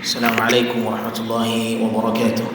السلام عليكم ورحمة الله وبركاته.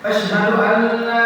أشهد أن لا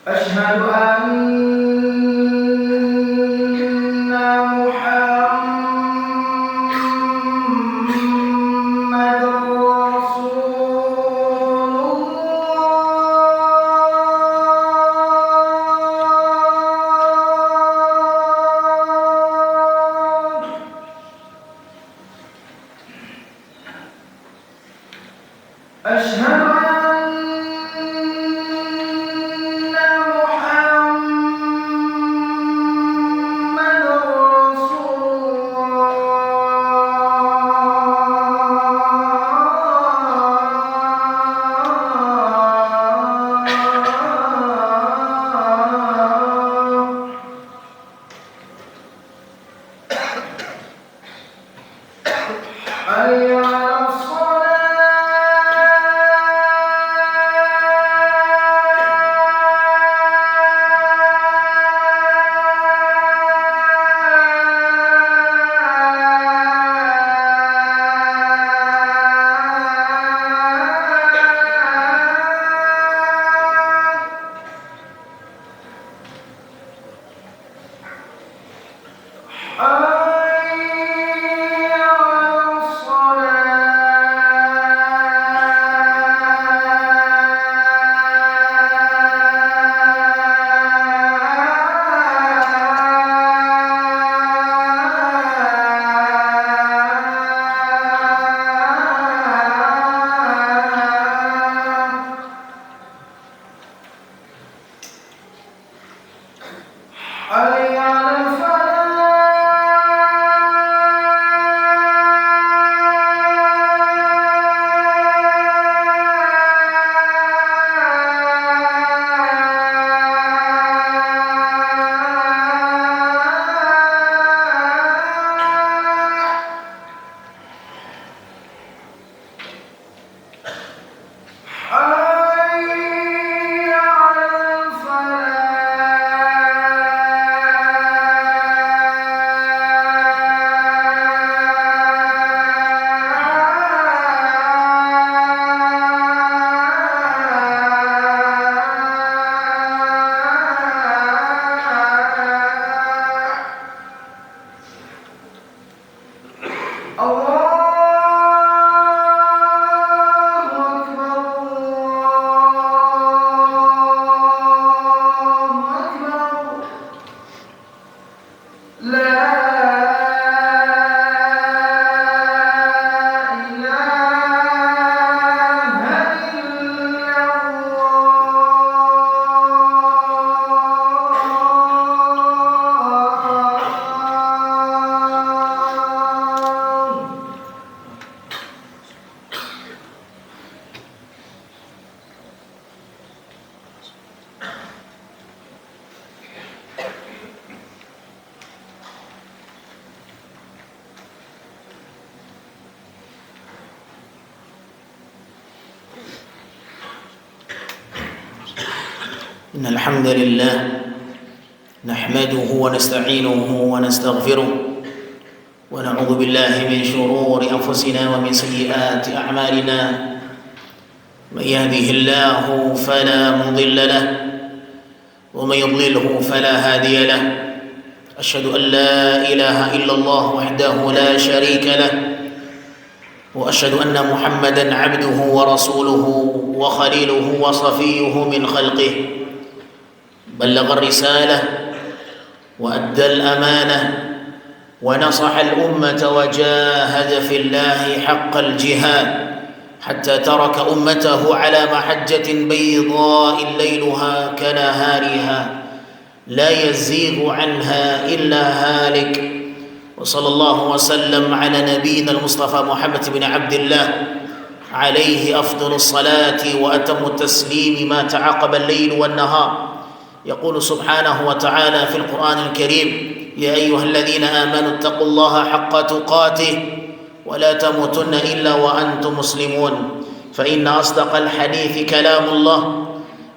أشهد أن محمد رسول الله. أشهد حي على إن الحمد لله نحمده ونستعينه ونستغفره ونعوذ بالله من شرور أنفسنا ومن سيئات أعمالنا من يهده الله فلا مضل له ومن يضلله فلا هادي له أشهد أن لا إله إلا الله وحده لا شريك له وأشهد أن محمدا عبده ورسوله وخليله وصفيه من خلقه بلغ الرسالة وأدى الأمانة ونصح الأمة وجاهد في الله حق الجهاد حتى ترك أمته على محجة بيضاء ليلها كنهارها لا يزيغ عنها إلا هالك وصلى الله وسلم على نبينا المصطفى محمد بن عبد الله عليه أفضل الصلاة وأتم التسليم ما تعاقب الليل والنهار يقول سبحانه وتعالى في القرآن الكريم يا أيها الذين آمنوا اتقوا الله حق تقاته ولا تموتن إلا وأنتم مسلمون فإن أصدق الحديث كلام الله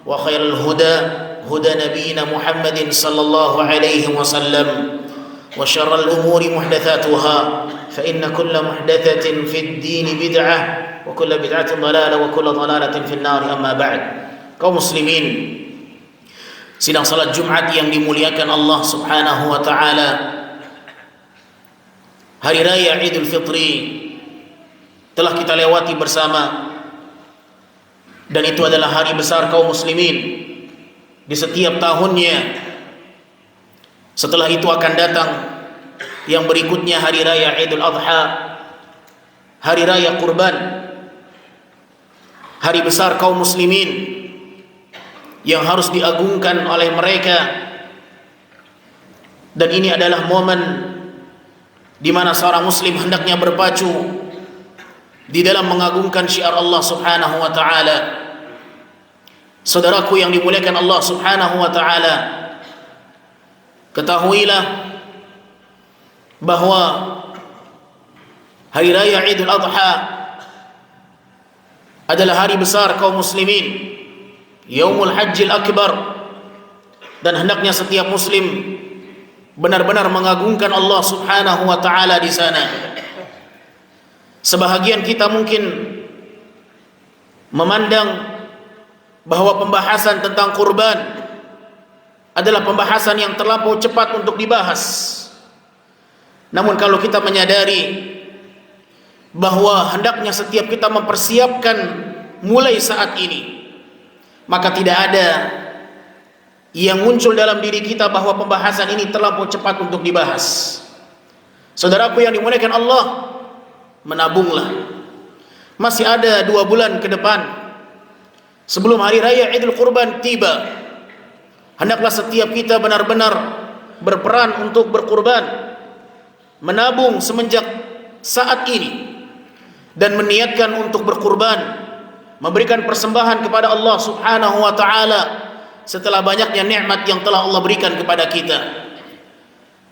وخير الهدى هدى نبينا محمد صلى الله عليه وسلم وشر الأمور محدثاتها فإن كل محدثة في الدين بدعة وكل بدعة ضلالة وكل ضلالة في النار أما بعد kaum muslimin sidang salat Jumat yang dimuliakan Allah Subhanahu wa taala, hari raya Idul Fitri telah kita lewati bersama, dan itu adalah hari besar kaum muslimin di setiap tahunnya. Setelah itu akan datang yang berikutnya, hari raya Idul Adha, hari raya kurban, hari besar kaum muslimin yang harus diagungkan oleh mereka. Dan ini adalah momen di mana seorang muslim hendaknya berpacu di dalam mengagungkan syiar Allah Subhanahu wa taala. Saudaraku yang dimuliakan Allah Subhanahu wa taala, ketahuilah bahwa hari raya Idul Adha adalah hari besar kaum muslimin, Yaumul Hajjil Akbar, dan hendaknya setiap muslim benar-benar mengagungkan Allah Subhanahu wa taala di sana. Sebahagian kita mungkin memandang bahwa pembahasan tentang kurban adalah pembahasan yang terlampau cepat untuk dibahas. Namun kalau kita menyadari bahwa hendaknya setiap kita mempersiapkan mulai saat ini, maka tidak ada yang muncul dalam diri kita bahwa pembahasan ini terlampau cepat untuk dibahas. Saudaraku yang dimuliakan Allah, menabunglah. Masih ada 2 bulan ke depan sebelum hari raya Idul Kurban tiba. Hendaklah setiap kita benar-benar berperan untuk berkurban, menabung semenjak saat ini, dan meniatkan untuk berkurban, memberikan persembahan kepada Allah Subhanahu wa taala setelah banyaknya nikmat yang telah Allah berikan kepada kita.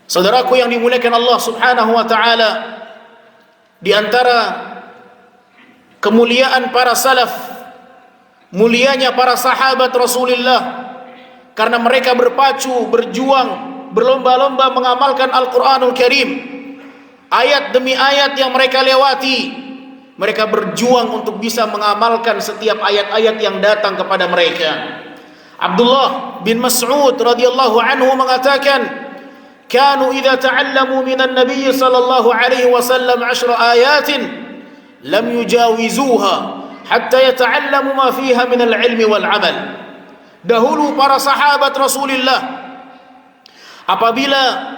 Saudaraku yang dimuliakan Allah Subhanahu wa taala, di antara kemuliaan para salaf, mulianya para sahabat Rasulullah, karena mereka berpacu, berjuang, berlomba-lomba mengamalkan Al-Qur'anul Karim. Ayat demi ayat yang mereka lewati, mereka berjuang untuk bisa mengamalkan setiap ayat-ayat yang datang kepada mereka. Abdullah bin Mas'ud radhiyallahu anhu mengatakan, "Kanu idza ta'allamu minan nabiy sallallahu alaihi wasallam 10 ayatin lam yujawizuha hatta yata'allamu ma fiha min al-ilmi wal 'amal." Dahulu para sahabat Rasulullah, apabila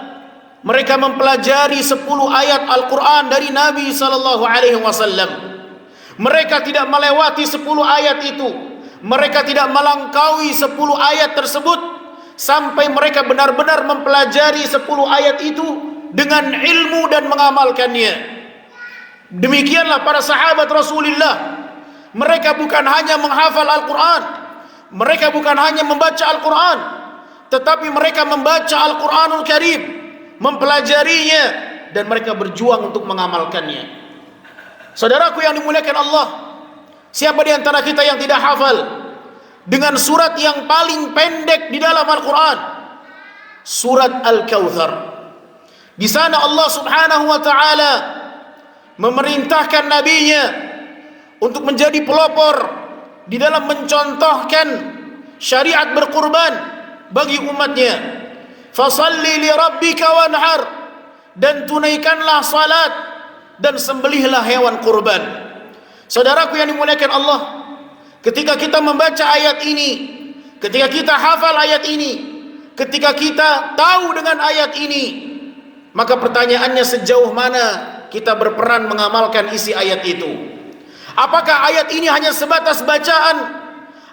mereka mempelajari 10 ayat Al-Quran dari Nabi sallallahu alaihi wasallam, mereka tidak melewati 10 ayat itu, mereka tidak melangkaui 10 ayat tersebut sampai mereka benar-benar mempelajari 10 ayat itu dengan ilmu dan mengamalkannya. Demikianlah para sahabat Rasulullah, mereka bukan hanya menghafal Al-Quran, mereka bukan hanya membaca Al-Quran, tetapi mereka membaca Al-Quranul Karim, mempelajarinya, dan mereka berjuang untuk mengamalkannya. Saudaraku yang dimuliakan Allah, siapa di antara kita yang tidak hafal dengan surat yang paling pendek di dalam Al-Quran, surat Al-Kautsar. Di sana Allah Subhanahu wa taala memerintahkan nabinya untuk menjadi pelopor di dalam mencontohkan syariat berkurban bagi umatnya. Fasalli li rabbika wanhar, dan tunaikanlah salat dan sembelihlah hewan kurban. Saudaraku yang dimuliakan Allah, ketika kita membaca ayat ini, ketika kita hafal ayat ini, ketika kita tahu dengan ayat ini, maka pertanyaannya sejauh mana kita berperan mengamalkan isi ayat itu. Apakah ayat ini hanya sebatas bacaan?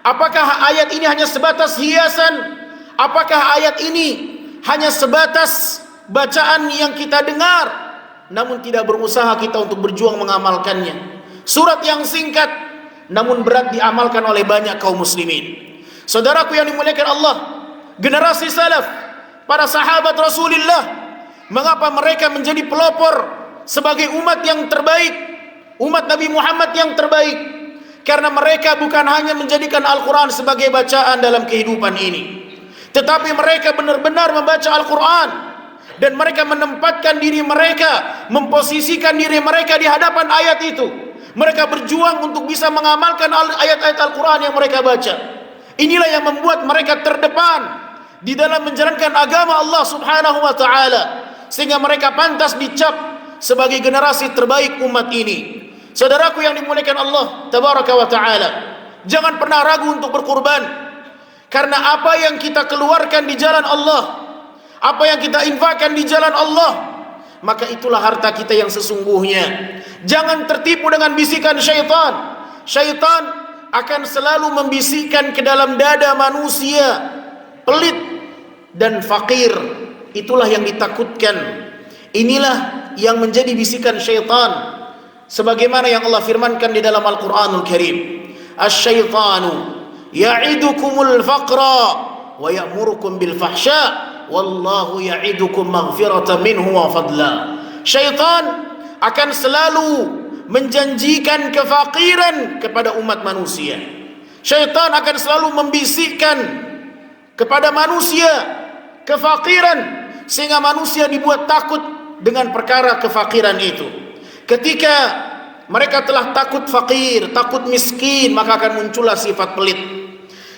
Apakah ayat ini hanya sebatas hiasan? Apakah ayat ini hanya sebatas bacaan yang kita dengar, namun tidak berusaha kita untuk berjuang mengamalkannya? Surat yang singkat namun berat diamalkan oleh banyak kaum muslimin. Saudaraku yang dimuliakan Allah, generasi salaf, para sahabat Rasulullah, mengapa mereka menjadi pelopor sebagai umat yang terbaik, umat Nabi Muhammad yang terbaik? Karena mereka bukan hanya menjadikan Al-Quran sebagai bacaan dalam kehidupan ini, tetapi mereka benar-benar membaca Al-Quran, dan mereka menempatkan diri mereka, memposisikan diri mereka di hadapan ayat itu. Mereka berjuang untuk bisa mengamalkan ayat-ayat Al-Quran yang mereka baca. Inilah yang membuat mereka terdepan di dalam menjalankan agama Allah Subhanahu wa ta'ala, sehingga mereka pantas dicap sebagai generasi terbaik umat ini. Saudaraku yang dimuliakan Allah Tabaraka wa ta'ala, jangan pernah ragu untuk berkurban, karena apa yang kita keluarkan di jalan Allah, apa yang kita infakkan di jalan Allah, maka itulah harta kita yang sesungguhnya. Jangan tertipu dengan bisikan syaitan. Syaitan akan selalu membisikkan ke dalam dada manusia pelit dan fakir. Itulah yang ditakutkan. Inilah yang menjadi bisikan syaitan, sebagaimana yang Allah firmankan di dalam Al-Quranul Karim, asy-syaitanu ya'idukumul faqra wa ya'murukum bil fahsya wallahu ya'idukum maghfiratan minhu wa fadla. Syaitan akan selalu menjanjikan kefakiran kepada umat manusia. Syaitan akan selalu membisikkan kepada manusia kefakiran, sehingga manusia dibuat takut dengan perkara kefakiran itu. Ketika mereka telah takut fakir, takut miskin, maka akan muncullah sifat pelit.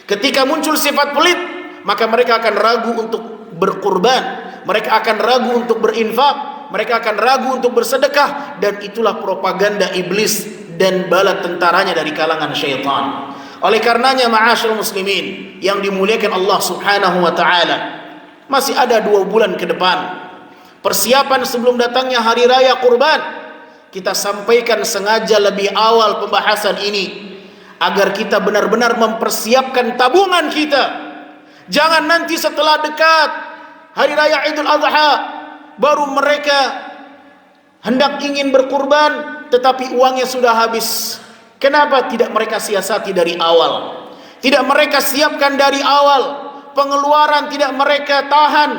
Ketika muncul sifat pelit, maka mereka akan ragu untuk berkurban, mereka akan ragu untuk berinfak, mereka akan ragu untuk bersedekah, dan itulah propaganda iblis dan bala tentaranya dari kalangan syaitan. Oleh karenanya, ma'asyiral muslimin yang dimuliakan Allah Subhanahu wa ta'ala, masih ada 2 bulan ke depan persiapan sebelum datangnya hari raya kurban. Kita sampaikan sengaja lebih awal pembahasan ini agar kita benar-benar mempersiapkan tabungan kita. Jangan nanti setelah dekat hari raya Idul Adha baru mereka hendak ingin berkurban, tetapi uangnya sudah habis. Kenapa tidak mereka siasati dari awal? Tidak mereka siapkan dari awal. Pengeluaran tidak mereka tahan,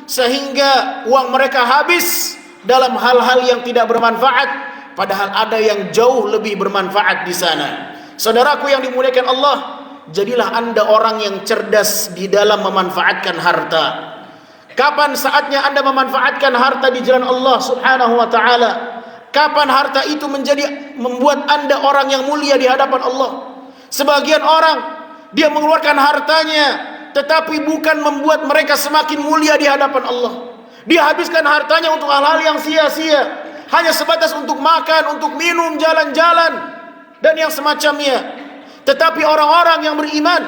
sehingga uang mereka habis dalam hal-hal yang tidak bermanfaat, padahal ada yang jauh lebih bermanfaat di sana. Saudaraku yang dimuliakan Allah, jadilah Anda orang yang cerdas di dalam memanfaatkan harta. Kapan saatnya Anda memanfaatkan harta di jalan Allah Subhanahu wa ta'ala? Kapan harta itu membuat Anda orang yang mulia di hadapan Allah? Sebagian orang, dia mengeluarkan hartanya, tetapi bukan membuat mereka semakin mulia di hadapan Allah. Dia habiskan hartanya untuk hal-hal yang sia-sia, hanya sebatas untuk makan, untuk minum, jalan-jalan, dan yang semacamnya. Tetapi orang-orang yang beriman,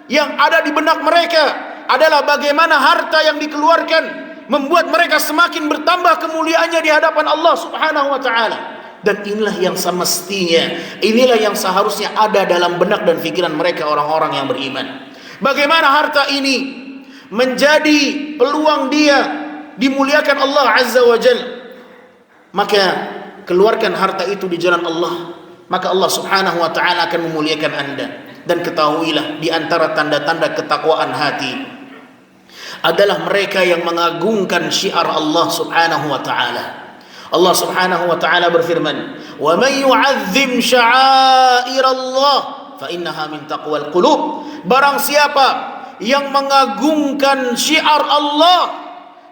yang ada di benak mereka adalah bagaimana harta yang dikeluarkan membuat mereka semakin bertambah kemuliaannya di hadapan Allah Subhanahu wa ta'ala. Dan inilah yang semestinya, inilah yang seharusnya ada dalam benak dan pikiran mereka orang-orang yang beriman. Bagaimana harta ini menjadi peluang dia dimuliakan Allah Azza wa Jal, maka keluarkan harta itu di jalan Allah, maka Allah Subhanahu wa ta'ala akan memuliakan Anda. Dan ketahuilah, di antara tanda-tanda ketakwaan hati adalah mereka yang mengagungkan syiar Allah Subhanahu wa ta'ala. Allah Subhanahu wa ta'ala berfirman, "Wa man yu'azzim sya'airallah fa innaha min taqwal qulub. Barang siapa yang mengagungkan syiar Allah,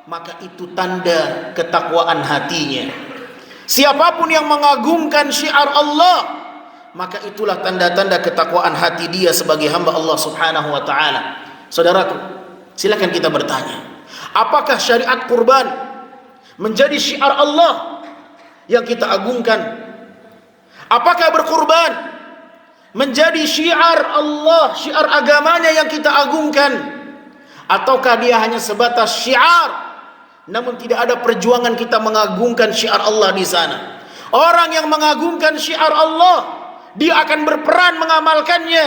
maka itu tanda ketakwaan hatinya. Siapapun yang mengagungkan syiar Allah, maka itulah tanda-tanda ketakwaan hati dia sebagai hamba Allah Subhanahu wa taala. Saudaraku, silakan kita bertanya, apakah syariat kurban menjadi syiar Allah yang kita agungkan? Apakah berkurban menjadi syiar Allah, syiar agamanya yang kita agungkan? Ataukah dia hanya sebatas syiar, namun tidak ada perjuangan kita mengagungkan syiar Allah di sana? Orang yang mengagungkan syiar Allah, dia akan berperan mengamalkannya,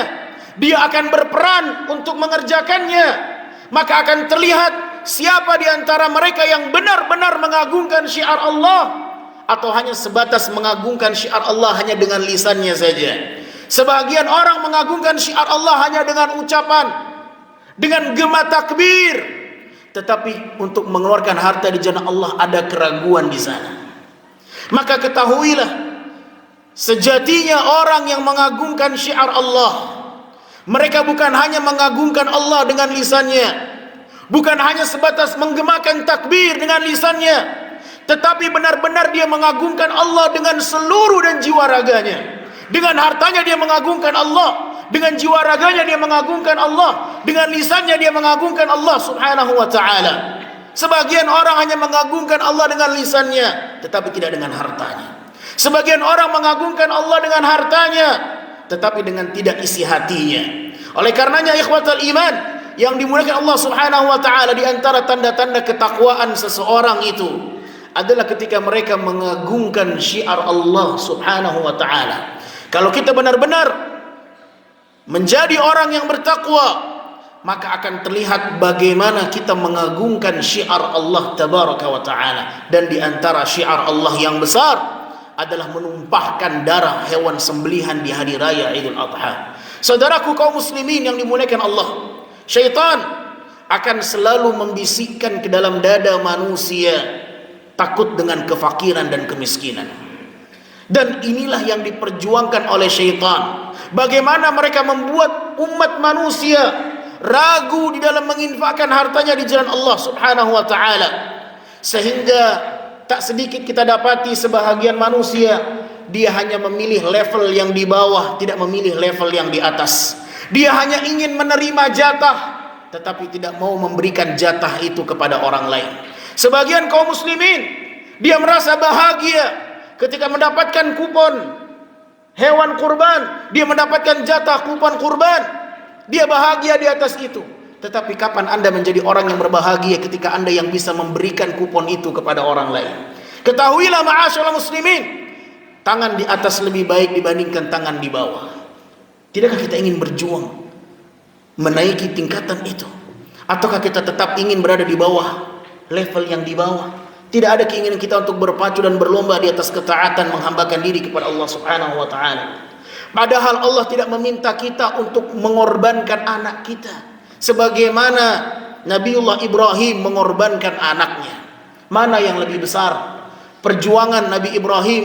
dia akan berperan untuk mengerjakannya. Maka akan terlihat siapa di antara mereka yang benar-benar mengagungkan syiar Allah, atau hanya sebatas mengagungkan syiar Allah hanya dengan lisannya saja. Sebagian orang mengagungkan syiar Allah hanya dengan ucapan, dengan gema takbir, tetapi untuk mengeluarkan harta di jalan Allah ada keraguan di sana. Maka ketahuilah, sejatinya orang yang mengagungkan syiar Allah, mereka bukan hanya mengagungkan Allah dengan lisannya, bukan hanya sebatas menggemakan takbir dengan lisannya, tetapi benar-benar dia mengagungkan Allah dengan seluruh dan jiwa raganya. Dengan hartanya dia mengagungkan Allah, dengan jiwa raganya dia mengagungkan Allah, dengan lisannya dia mengagungkan Allah Subhanahu wa ta'ala. Sebagian orang hanya mengagungkan Allah dengan lisannya, tetapi tidak dengan hartanya. Sebagian orang mengagungkan Allah dengan hartanya, tetapi dengan tidak isi hatinya. Oleh karenanya ikhwatal iman yang dimuliakan Allah Subhanahu wa taala, di antara tanda-tanda ketakwaan seseorang itu adalah ketika mereka mengagungkan syiar Allah Subhanahu wa taala. Kalau kita benar-benar menjadi orang yang bertakwa, maka akan terlihat bagaimana kita mengagungkan syiar Allah tabaraka wa taala. Dan di antara syiar Allah yang besar adalah menumpahkan darah hewan sembelihan di hari raya Idul Adha. Saudaraku kaum muslimin yang dimuliakan Allah, syaitan akan selalu membisikkan ke dalam dada manusia takut dengan kefakiran dan kemiskinan. Dan inilah yang diperjuangkan oleh syaitan. Bagaimana mereka membuat umat manusia ragu di dalam menginfakkan hartanya di jalan Allah Subhanahu wa taala, sehingga tak sedikit kita dapati sebahagian manusia, dia hanya memilih level yang di bawah, tidak memilih level yang di atas. Dia hanya ingin menerima jatah, tetapi tidak mau memberikan jatah itu kepada orang lain. Sebagian kaum muslimin, dia merasa bahagia ketika mendapatkan kupon hewan kurban, dia mendapatkan jatah kupon kurban, dia bahagia di atas itu. Tetapi kapan Anda menjadi orang yang berbahagia ketika Anda yang bisa memberikan kupon itu kepada orang lain? Ketahuilah ma'asyiral muslimin, tangan di atas lebih baik dibandingkan tangan di bawah. Tidakkah kita ingin berjuang menaiki tingkatan itu? Ataukah kita tetap ingin berada di bawah, level yang di bawah? Tidak ada keinginan kita untuk berpacu dan berlomba di atas ketaatan, menghambakan diri kepada Allah Subhanahu wa taala. Padahal Allah tidak meminta kita untuk mengorbankan anak kita sebagaimana Nabiullah Ibrahim mengorbankan anaknya. Mana yang lebih besar? Perjuangan Nabi Ibrahim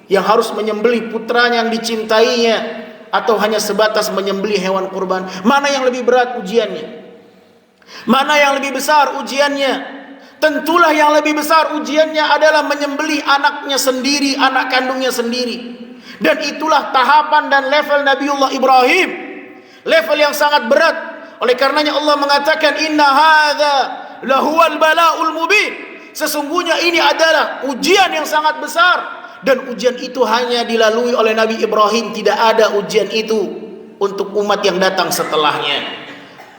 yang harus menyembelih putranya yang dicintainya, atau hanya sebatas menyembelih hewan kurban? Mana yang lebih berat ujiannya? Mana yang lebih besar ujiannya? Tentulah yang lebih besar ujiannya adalah menyembelih anaknya sendiri, anak kandungnya sendiri. Dan itulah tahapan dan level Nabiullah Ibrahim, level yang sangat berat. Oleh karenanya Allah mengatakan, inna hadza lahuwal bala'ul mubin. Sesungguhnya ini adalah ujian yang sangat besar, dan ujian itu hanya dilalui oleh Nabi Ibrahim. Tidak ada ujian itu untuk umat yang datang setelahnya.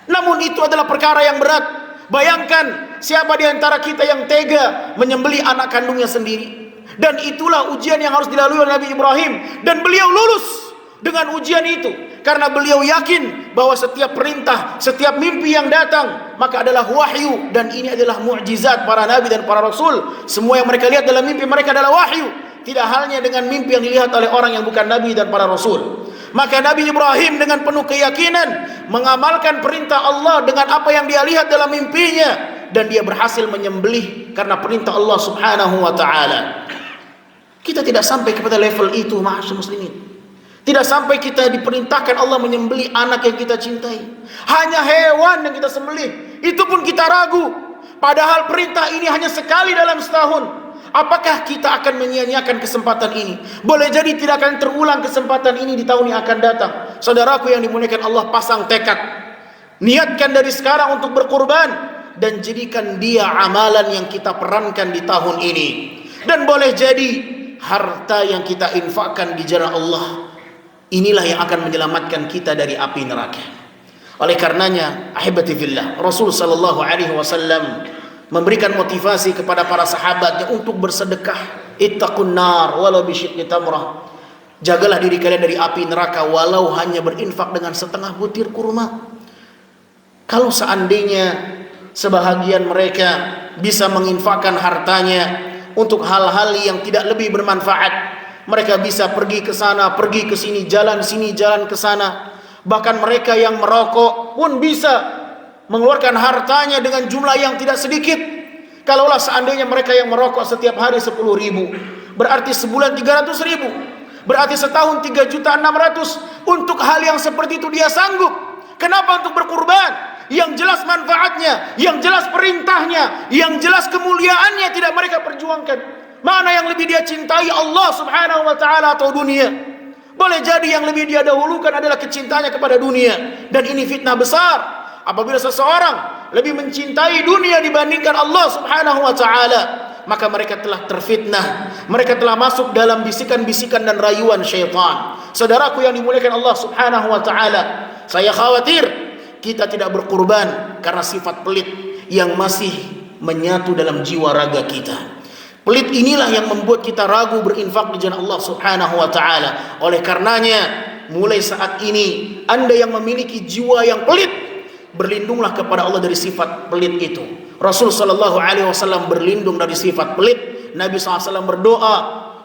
Namun itu adalah perkara yang berat. Bayangkan siapa di antara kita yang tega menyembelih anak kandungnya sendiri. Dan itulah ujian yang harus dilalui oleh Nabi Ibrahim, dan beliau lulus dengan ujian itu karena beliau yakin bahwa setiap perintah, setiap mimpi yang datang maka adalah wahyu, dan ini adalah mukjizat para nabi dan para rasul. Semua yang mereka lihat dalam mimpi mereka adalah wahyu, tidak halnya dengan mimpi yang dilihat oleh orang yang bukan nabi dan para rasul. Maka Nabi Ibrahim dengan penuh keyakinan mengamalkan perintah Allah dengan apa yang dia lihat dalam mimpinya, dan dia berhasil menyembelih karena perintah Allah Subhanahu wa taala. Kita tidak sampai kepada level itu, ma'asyiral muslimin. Tidak sampai kita diperintahkan Allah menyembelih anak yang kita cintai. Hanya hewan yang kita sembelih, itu pun kita ragu. Padahal perintah ini hanya sekali dalam setahun. Apakah kita akan menyia-nyiakan kesempatan ini? Boleh jadi tidak akan terulang kesempatan ini di tahun yang akan datang. Saudaraku yang dimuliakan Allah, pasang tekad. Niatkan dari sekarang untuk berkurban. Dan jadikan dia amalan yang kita perankan di tahun ini. Dan boleh jadi harta yang kita infakkan di jalan Allah, inilah yang akan menyelamatkan kita dari api neraka. Oleh karenanya, ahibati fillah, Rasul sallallahu alaihi wasallam memberikan motivasi kepada para sahabatnya untuk bersedekah. Ittaqun nar walau bisyiqqi tamrah. Jagalah diri kalian dari api neraka walau hanya berinfak dengan setengah butir kurma. Kalau seandainya sebahagian mereka bisa menginfakkan hartanya untuk hal-hal yang tidak lebih bermanfaat, mereka bisa pergi ke sana, pergi ke sini, jalan ke sana. Bahkan mereka yang merokok pun bisa mengeluarkan hartanya dengan jumlah yang tidak sedikit. Kalaulah seandainya mereka yang merokok setiap hari 10.000, berarti sebulan 300.000, berarti setahun 3.600.000. Untuk hal yang seperti itu dia sanggup. Kenapa untuk berkurban? Yang jelas manfaatnya, yang jelas perintahnya, yang jelas kemuliaannya tidak mereka perjuangkan. Mana yang lebih dia cintai, Allah subhanahu wa ta'ala atau dunia? Boleh jadi yang lebih dia dahulukan adalah kecintanya kepada dunia. Dan ini fitnah besar. Apabila seseorang lebih mencintai dunia dibandingkan Allah subhanahu wa ta'ala, maka mereka telah terfitnah. Mereka telah masuk dalam bisikan-bisikan dan rayuan syaitan. Saudaraku yang dimuliakan Allah subhanahu wa ta'ala, saya khawatir kita tidak berkurban karena sifat pelit yang masih menyatu dalam jiwa raga kita. Pelit inilah yang membuat kita ragu berinfak di jalan Allah subhanahu wa ta'ala. Oleh karenanya, mulai saat ini, Anda yang memiliki jiwa yang pelit, berlindunglah kepada Allah dari sifat pelit itu. Rasul sallallahu alaihi wasallam berlindung dari sifat pelit. Nabi SAW berdoa,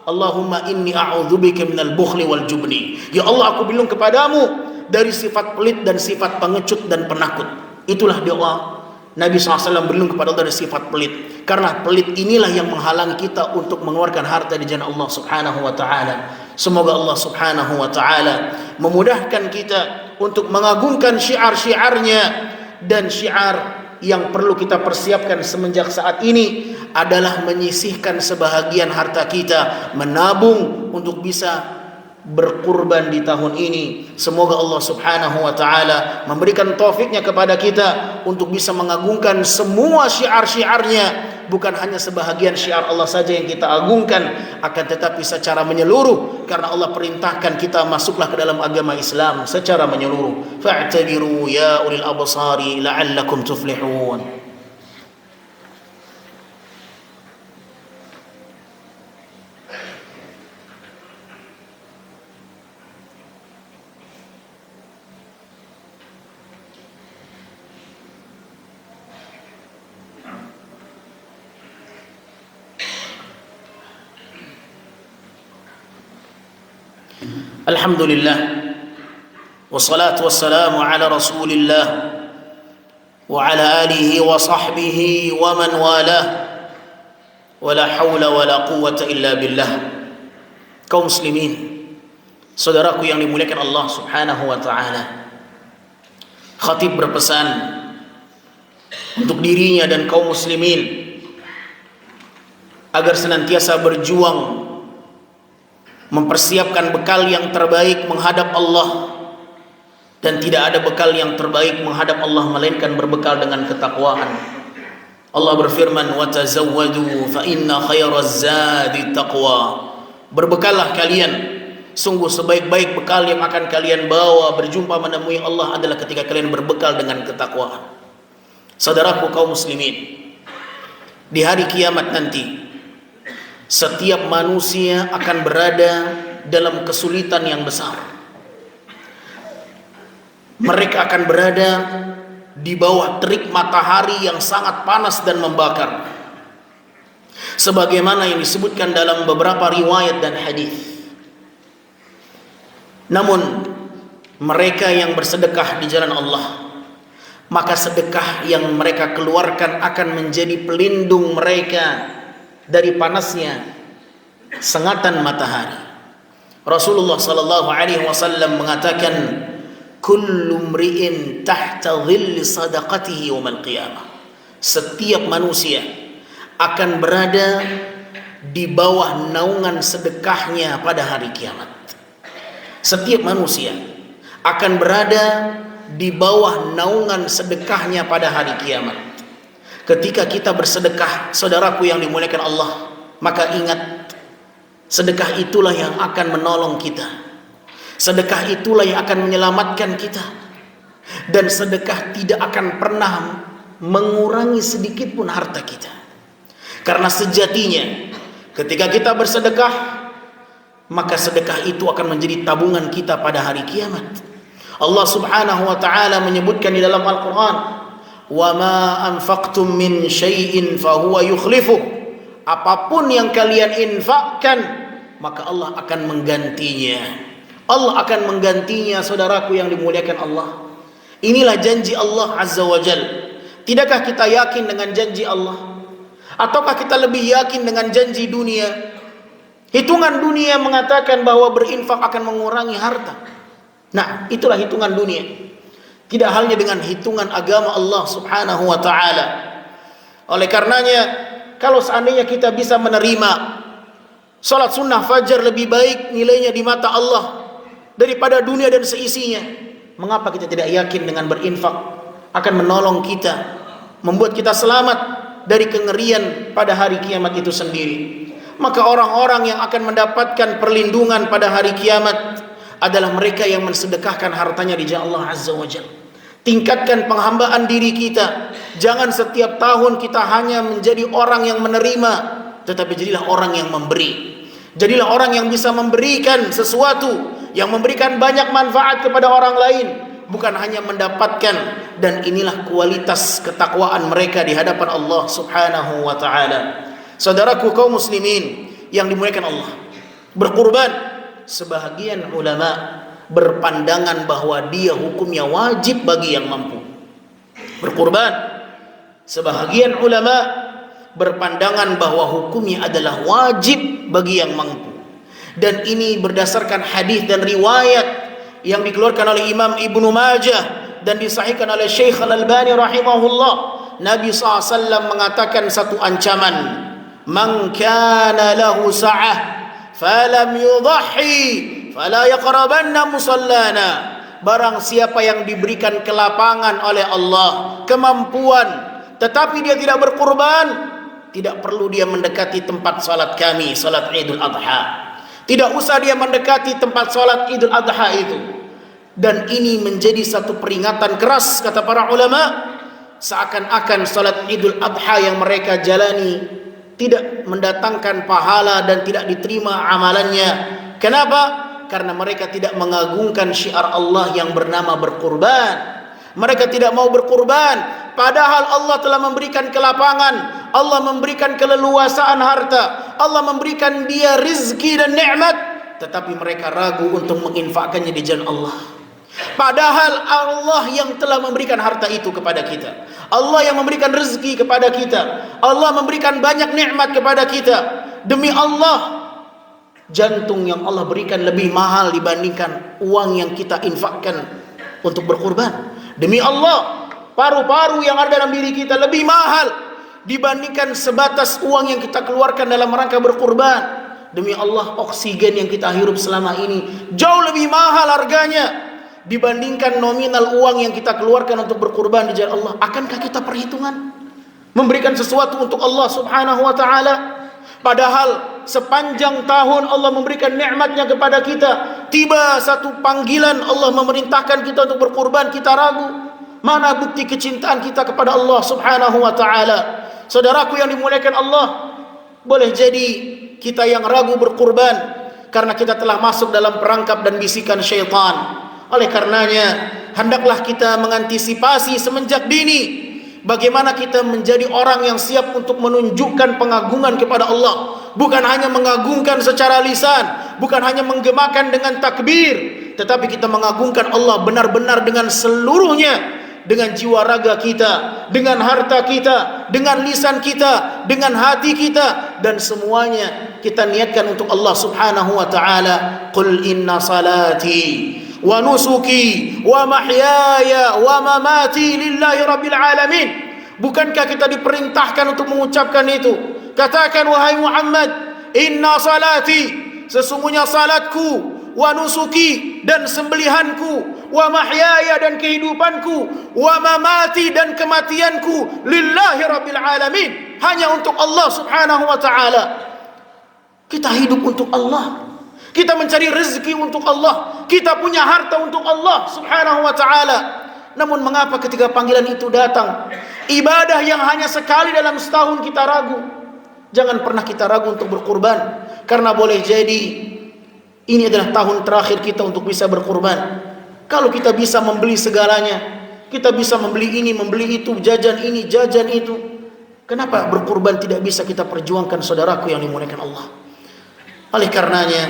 Allahumma inni a'udzubika minal bukhli wal jubni. Ya Allah, aku berlindung kepadamu dari sifat pelit dan sifat pengecut dan penakut. Itulah doa Nabi SAW berlindung kepada Allah dari sifat pelit. Karena pelit inilah yang menghalangi kita untuk mengeluarkan harta di jalan Allah subhanahu wa ta'ala. Semoga Allah subhanahu wa ta'ala memudahkan kita untuk mengagungkan syiar-syiarnya. Dan syiar yang perlu kita persiapkan semenjak saat ini adalah menyisihkan sebahagian harta kita, menabung untuk bisa berkurban di tahun ini. Semoga Allah subhanahu wa ta'ala memberikan taufiknya kepada kita untuk bisa mengagungkan semua syiar-syiarnya. Bukan hanya sebahagian syiar Allah saja yang kita agungkan, akan tetapi secara menyeluruh. Karena Allah perintahkan kita masuklah ke dalam agama Islam secara menyeluruh. Fa'tabiru ya ulil absari la'allakum tuflihun. Alhamdulillah, wassalatu wassalamu ala rasulillah wa ala alihi wa sahbihi wa man walah, wa la hawla wa la quwwata illa billah. Kaum muslimin, saudaraku yang dimuliakan Allah subhanahu wa ta'ala, khatib berpesan untuk dirinya dan kaum muslimin agar senantiasa berjuang mempersiapkan bekal yang terbaik menghadap Allah. Dan tidak ada bekal yang terbaik menghadap Allah melainkan berbekal dengan ketakwaan. Allah berfirman, wa tazawwadu fa inna khairaz zadi taqwa. Berbekallah kalian, sungguh sebaik-baik bekal yang akan kalian bawa berjumpa menemui Allah adalah ketika kalian berbekal dengan ketakwaan. Saudaraku kaum muslimin, di hari kiamat nanti setiap manusia akan berada dalam kesulitan yang besar. Mereka akan berada di bawah terik matahari yang sangat panas dan membakar. Sebagaimana yang disebutkan dalam beberapa riwayat dan hadis. Namun mereka yang bersedekah di jalan Allah, maka sedekah yang mereka keluarkan akan menjadi pelindung mereka dari panasnya sengatan matahari. Rasulullah sallallahu alaihi wasallam mengatakan, kullu mri'in tahta dhilli sadaqatihi yaumil qiyamah. Setiap manusia akan berada di bawah naungan sedekahnya pada hari kiamat. Setiap manusia akan berada di bawah naungan sedekahnya pada hari kiamat. Ketika kita bersedekah, saudaraku yang dimuliakan Allah, maka ingat, sedekah itulah yang akan menolong kita. Sedekah itulah yang akan menyelamatkan kita. Dan sedekah tidak akan pernah mengurangi sedikit pun harta kita. Karena sejatinya ketika kita bersedekah, maka sedekah itu akan menjadi tabungan kita pada hari kiamat. Allah Subhanahu wa taala menyebutkan di dalam Al-Qur'an, "Wa ma anfaqtum min syai'in fahuwa yukhlifuh." Apapun yang kalian infakkan, maka Allah akan menggantinya. Allah akan menggantinya, saudaraku yang dimuliakan Allah. Inilah janji Allah Azza wa Jalla. Tidakkah kita yakin dengan janji Allah? Ataukah kita lebih yakin dengan janji dunia? Hitungan dunia mengatakan bahwa berinfak akan mengurangi harta. Nah, itulah hitungan dunia. Tidak halnya dengan hitungan agama Allah Subhanahu wa taala. Oleh karenanya, kalau seandainya kita bisa menerima salat sunnah fajar lebih baik nilainya di mata Allah daripada dunia dan seisinya, mengapa kita tidak yakin dengan berinfak akan menolong kita, membuat kita selamat dari kengerian pada hari kiamat itu sendiri? Maka orang-orang yang akan mendapatkan perlindungan pada hari kiamat adalah mereka yang mensedekahkan hartanya di jalan Allah Azza wa Jalla. Tingkatkan penghambaan diri kita. Jangan setiap tahun kita hanya menjadi orang yang menerima, tetapi jadilah orang yang memberi. Jadilah orang yang bisa memberikan sesuatu, yang memberikan banyak manfaat kepada orang lain, bukan hanya mendapatkan. Dan inilah kualitas ketakwaan mereka di hadapan Allah Subhanahu wa taala. Saudaraku kaum muslimin yang dimuliakan Allah, berkurban, sebahagian ulama berpandangan bahwa dia hukumnya wajib bagi yang mampu. Berkurban, sebahagian ulama berpandangan bahwa hukumnya adalah wajib bagi yang mampu. Dan ini berdasarkan hadis dan riwayat yang dikeluarkan oleh Imam Ibnu Majah dan disahihkan oleh Syekh Al-Albani rahimahullah. Nabi SAW mengatakan satu ancaman, man kana lahu sa'ah falam yudhahi fala yaqrabanna musallana. Barang siapa yang diberikan kelapangan oleh Allah, kemampuan, tetapi dia tidak berkurban, tidak perlu dia mendekati tempat salat kami, salat Idul Adha. Tidak usah dia mendekati tempat salat Idul Adha itu. Dan ini menjadi satu peringatan keras, kata para ulama, seakan-akan salat Idul Adha yang mereka jalani tidak mendatangkan pahala dan tidak diterima amalannya. Kenapa? Karena mereka tidak mengagungkan syiar Allah yang bernama berkurban. Mereka tidak mau berkurban, padahal Allah telah memberikan kelapangan, Allah memberikan keleluasaan harta, Allah memberikan dia rizki dan nikmat, tetapi mereka ragu untuk menginfakkannya di jalan Allah. Padahal Allah yang telah memberikan harta itu kepada kita, Allah yang memberikan rezeki kepada kita, Allah memberikan banyak nikmat kepada kita. Demi Allah, jantung yang Allah berikan lebih mahal dibandingkan uang yang kita infakkan untuk berkurban. Demi Allah, paru-paru yang ada dalam diri kita lebih mahal dibandingkan sebatas uang yang kita keluarkan dalam rangka berkurban. Demi Allah, oksigen yang kita hirup selama ini jauh lebih mahal harganya dibandingkan nominal uang yang kita keluarkan untuk berkurban di jalan Allah. Akankah kita perhitungan memberikan sesuatu untuk Allah Subhanahu wa taala? Padahal sepanjang tahun Allah memberikan nikmatnya kepada kita. Tiba satu panggilan Allah memerintahkan kita untuk berkurban, kita ragu. Mana bukti kecintaan kita kepada Allah Subhanahu wa taala? Saudaraku yang dimuliakan Allah, boleh jadi kita yang ragu berkurban karena kita telah masuk dalam perangkap dan bisikan syaitan. Oleh karenanya, hendaklah kita mengantisipasi semenjak dini bagaimana kita menjadi orang yang siap untuk menunjukkan pengagungan kepada Allah. Bukan hanya mengagungkan secara lisan, bukan hanya menggemakan dengan takbir, tetapi kita mengagungkan Allah benar-benar dengan seluruhnya, dengan jiwa raga kita, dengan harta kita, dengan lisan kita, dengan hati kita, dan semuanya kita niatkan untuk Allah Subhanahu wa taala. Qul inna salati wa nusuki wa mahyaya wa mamati lillahi rabbil alamin. Bukankah kita diperintahkan untuk mengucapkan itu? Katakan wahai Muhammad, inna salati, sesungguhnya salatku, wa nusuki, dan sembelihanku, wa mahyaya, dan kehidupanku, wa mamati, dan kematianku, lillahi rabbil alamin, hanya untuk Allah Subhanahu wa ta'ala. Kita hidup untuk Allah, kita mencari rezeki untuk Allah, kita punya harta untuk Allah Subhanahu wa ta'ala. Namun mengapa ketika panggilan itu datang, ibadah yang hanya sekali dalam setahun kita ragu? Jangan pernah kita ragu untuk berkurban, karena boleh jadi ini adalah tahun terakhir kita untuk bisa berkurban. Kalau kita bisa membeli segalanya, kita bisa membeli ini, membeli itu, jajan ini, jajan itu, kenapa berkurban tidak bisa kita perjuangkan, saudaraku yang dimuliakan Allah? Oleh karenanya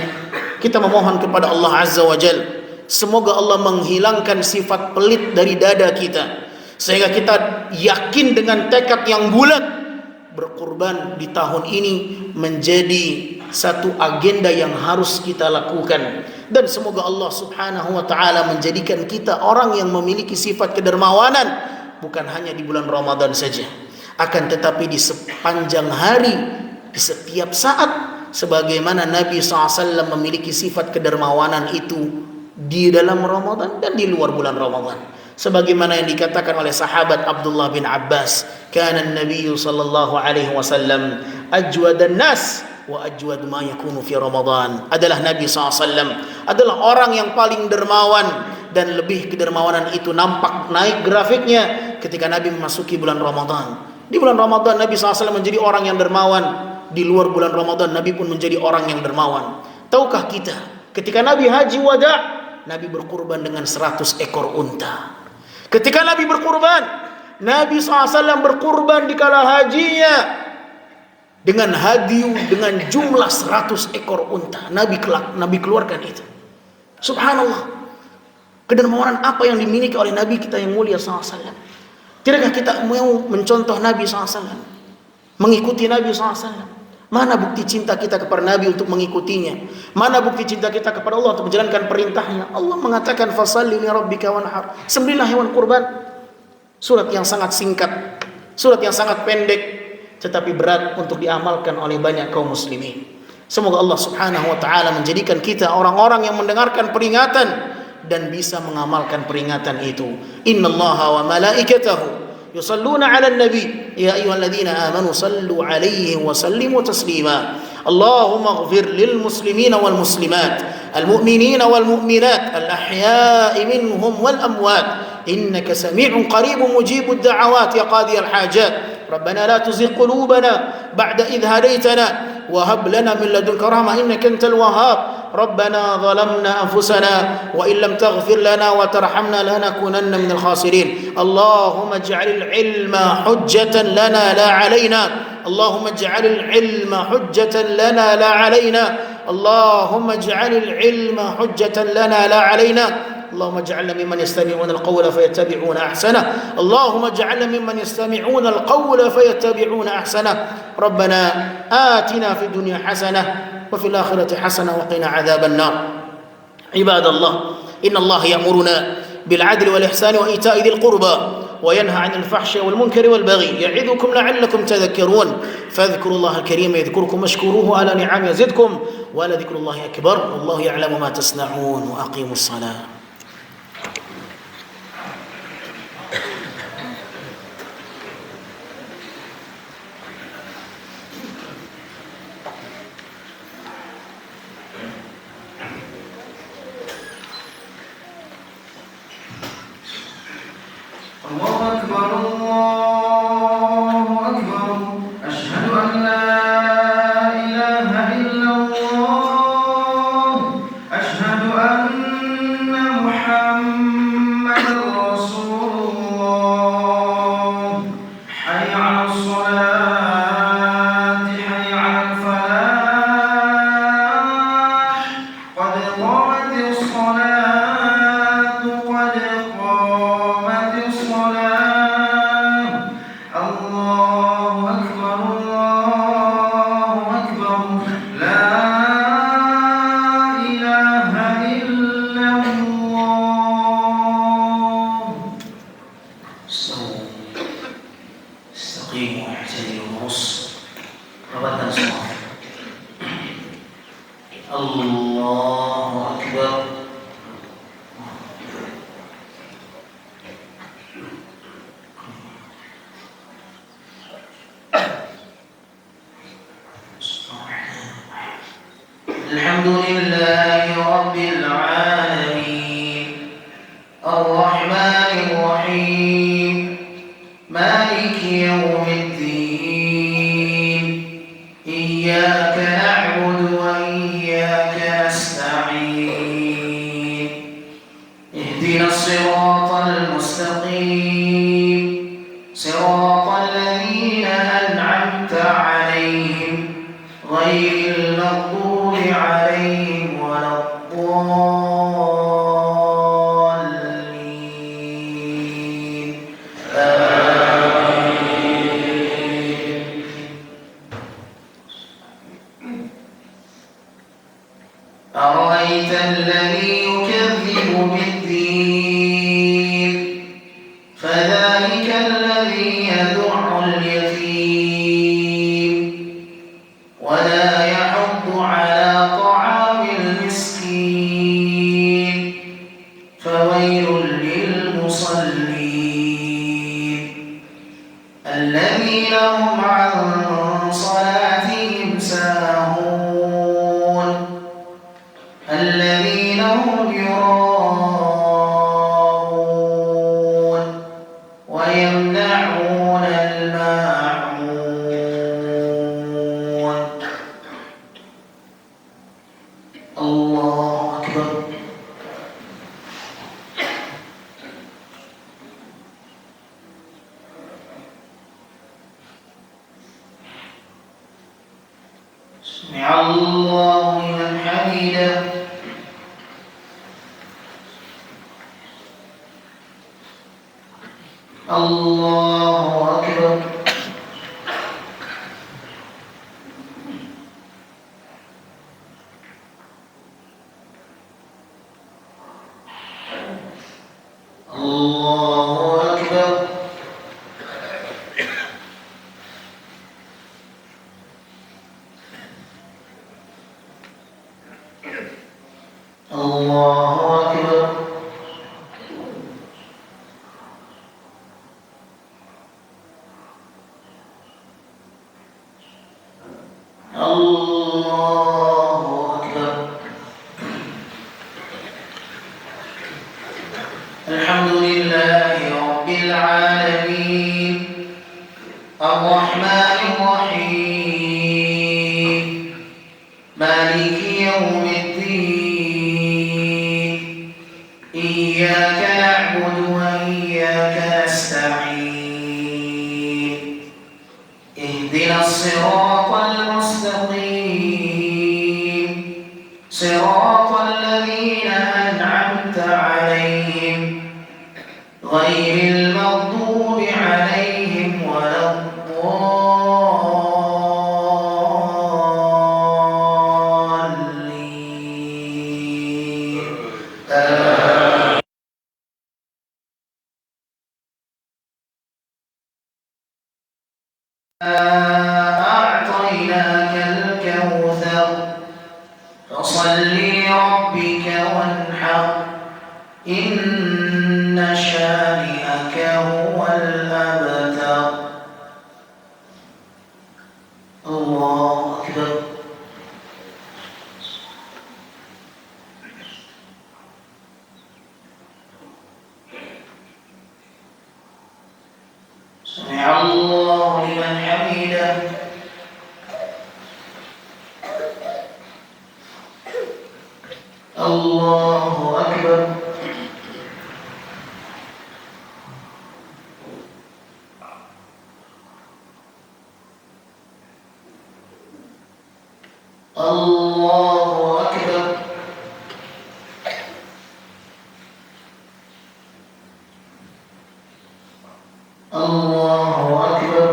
kita memohon kepada Allah Azza wa Jalla, semoga Allah menghilangkan sifat pelit dari dada kita, sehingga kita yakin dengan tekad yang bulat, berkurban di tahun ini menjadi satu agenda yang harus kita lakukan. Dan semoga Allah Subhanahu wa ta'ala menjadikan kita orang yang memiliki sifat kedermawanan, bukan hanya di bulan Ramadan saja, akan tetapi di sepanjang hari, di setiap saat, sebagaimana Nabi SAW memiliki sifat kedermawanan itu di dalam Ramadan dan di luar bulan Ramadan. Sebagaimana yang dikatakan oleh sahabat Abdullah bin Abbas, kana an-nabiy sallallahu alaihi wasallam ajwadan nas wa ajwad ma yakunu fi Ramadan. Adalah Nabi SAW adalah orang yang paling dermawan, dan lebih kedermawanan itu nampak naik grafiknya ketika Nabi memasuki bulan Ramadan. Di bulan Ramadan Nabi SAW menjadi orang yang dermawan, di luar bulan Ramadan Nabi pun menjadi orang yang dermawan. Tahukah kita ketika Nabi haji wada, Nabi berkurban dengan 100 ekor unta. Ketika Nabi berkurban, Nabi SAW berkurban di kala hajinya dengan hadiu dengan jumlah 100 ekor unta. Nabi keluarkan itu. Subhanallah. Kedermawanan apa yang dimiliki oleh Nabi kita yang mulia SAW. Tidakkah kita mau mencontoh Nabi SAW, mengikuti Nabi SAW? Mana bukti cinta kita kepada Nabi untuk mengikutinya? Mana bukti cinta kita kepada Allah untuk menjalankan perintahnya? Allah mengatakan fasalli li rabbika wanhar, sembelihlah hewan kurban. Surat yang sangat singkat, surat yang sangat pendek, tetapi berat untuk diamalkan oleh banyak kaum muslimin. Semoga Allah Subhanahu wa ta'ala menjadikan kita orang-orang yang mendengarkan peringatan dan bisa mengamalkan peringatan itu. Innallaha wa malaikatahu yusalluna 'alan nabi ya ayyuhalladzina amanu sallu 'alaihi wa sallimu taslima. Allahumma ighfir lil muslimina wal muslimat, al mu'minina wal mu'minat, al ahya'i minhum wal amwat, innaka sami'un qaribun mujibud da'awat ya qadiyal hajat. Rabbana la tuzigh qulubana ba'da idh hadaytana wa hab lana min ladunka rahmah innaka antal wahhab. ربنا ظلمنا أنفسنا وإن لم تغفر لنا وترحمنا لنكونن من الخاسرين. اللهم اجعل العلم حجة لنا لا علينا. اللهم اجعل العلم حجة لنا لا علينا. اللهم اجعل العلم حجة لنا لا علينا. اللهم اجعلنا ممن يستمعون القول فيتبعون أحسنه. اللهم اجعلنا ممن يستمعون القول فيتبعون أحسنه. ربنا آتنا في الدنيا حسنة وفي الآخرة حسنة وقنا عذاب النار. عباد الله، إن الله يأمرنا بالعدل والإحسان وإيتاء ذي القربى وينهى عن الفحش والمنكر والبغي يعظكم لعلكم تذكرون. فاذكروا الله الكريم يذكركم واشكروه على نعمه يزدكم ولذكر الله أكبر والله يعلم ما تصنعون. وأقيموا الصلاة. الله أكبر الله أكبر أشهد أن لا إله إلا الله أشهد أن اهدنا الصراط المستقيم صراط الذين أنعمت عليهم غير المغضوب عليهم ولا الضالين آمين. أرأيت الذي يكذب بالدين فذلك الذي يدع اليتيم ولا يحض على طعام المسكين فويل للمصلين الذين هم عن صلاتهم ساهون الذين هم يراءون ويمنعون الماعون. الله أكبر. سمع الله لمن حمده. الله أكبر. الله أكبر. الله أكبر. الله أكبر. الحمد لله رب العالمين الرحمن الرحيم مالك يوم الدين إياك نعبد وإياك نستعين اهدنا الصراط المستقيم صراط الذين أنعمت عليهم غير المغضوب عليهم ولا الضالين أعطيناك الكوثر فصل لربك وانحر إن شانئك هو الأبتر. الله أكبر. سمع الله لمن حمده. الله أكبر. الله أكبر. الله أكبر.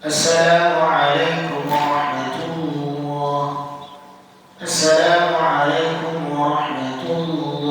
السلام عليكم ورحمة الله. السلام عليكم ورحمة الله.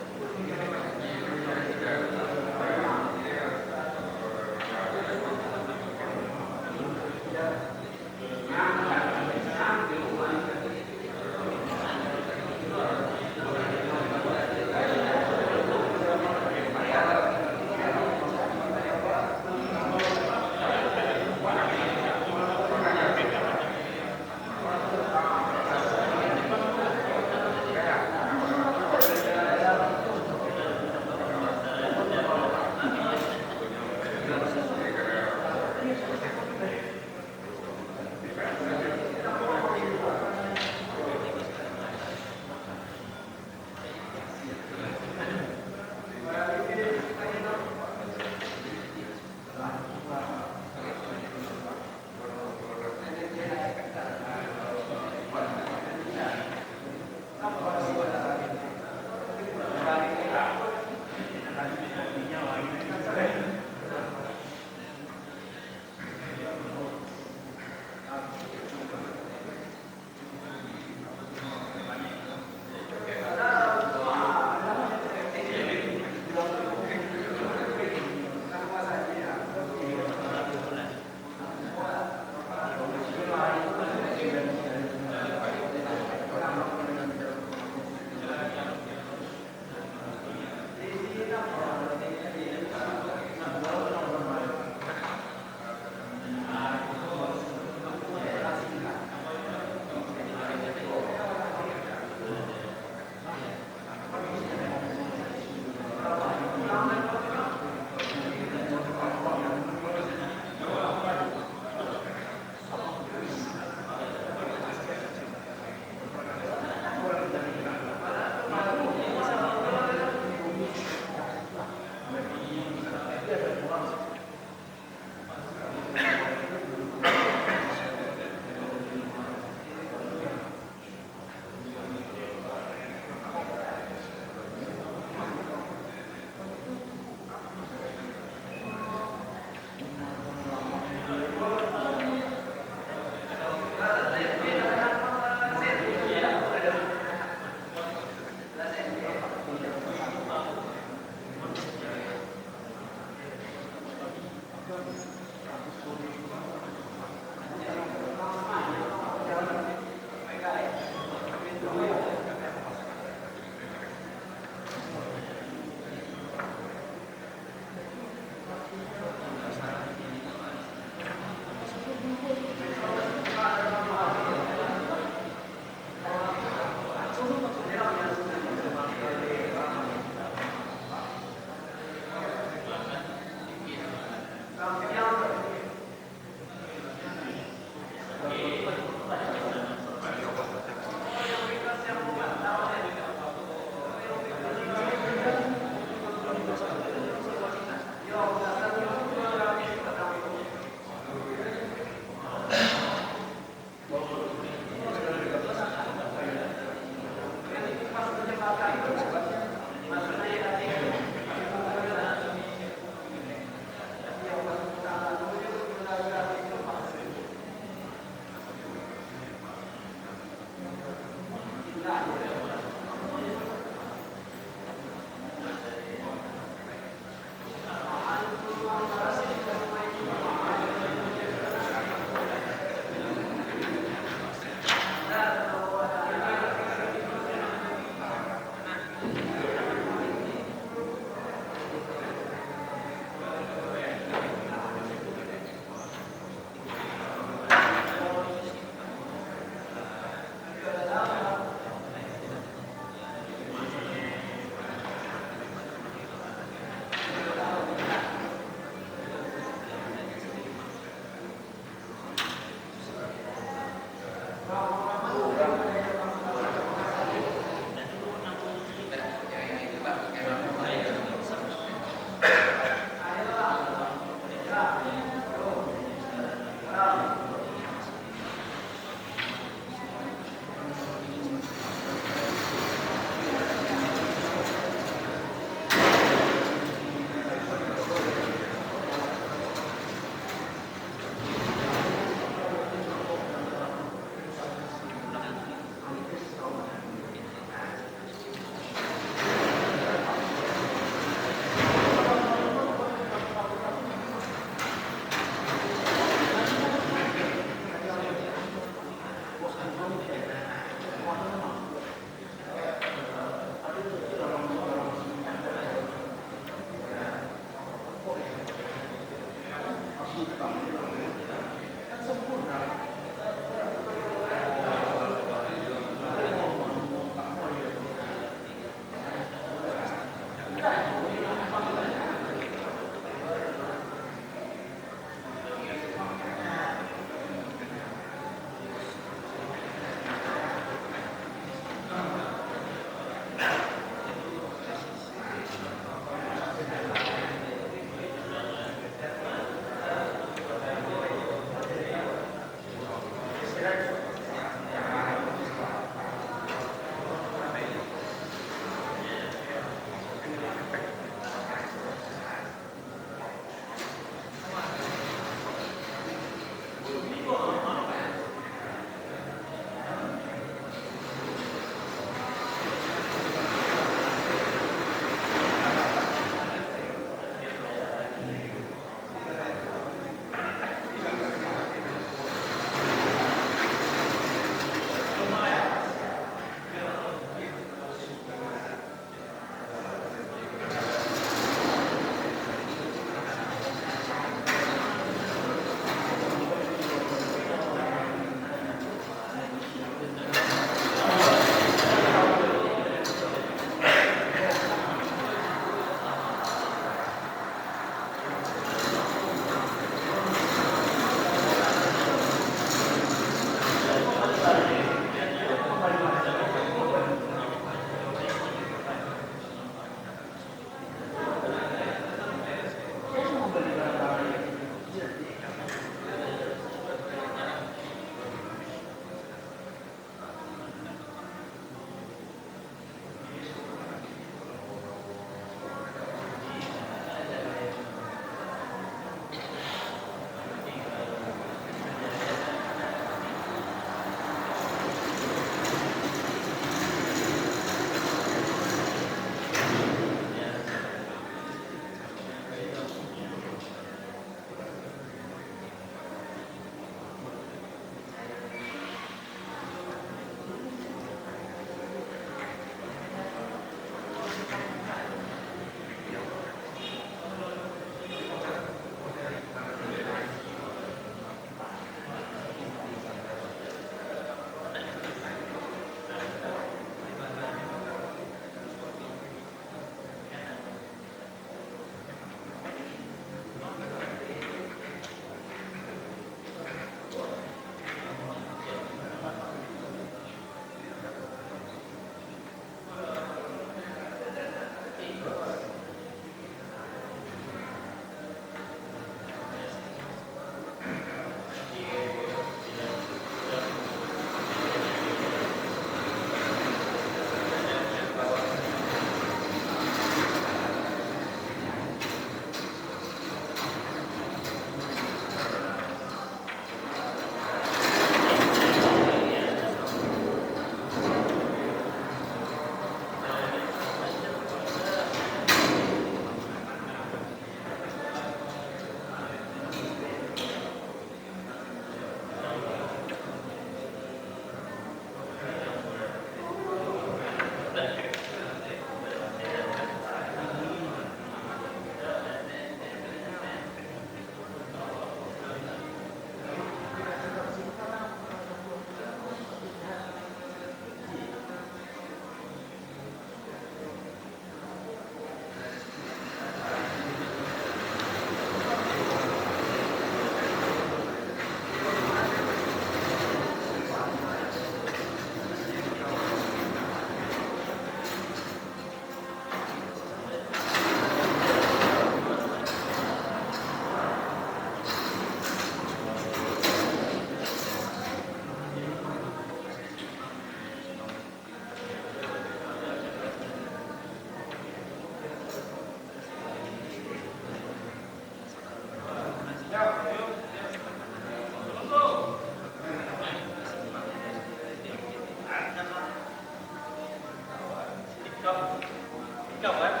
Oke.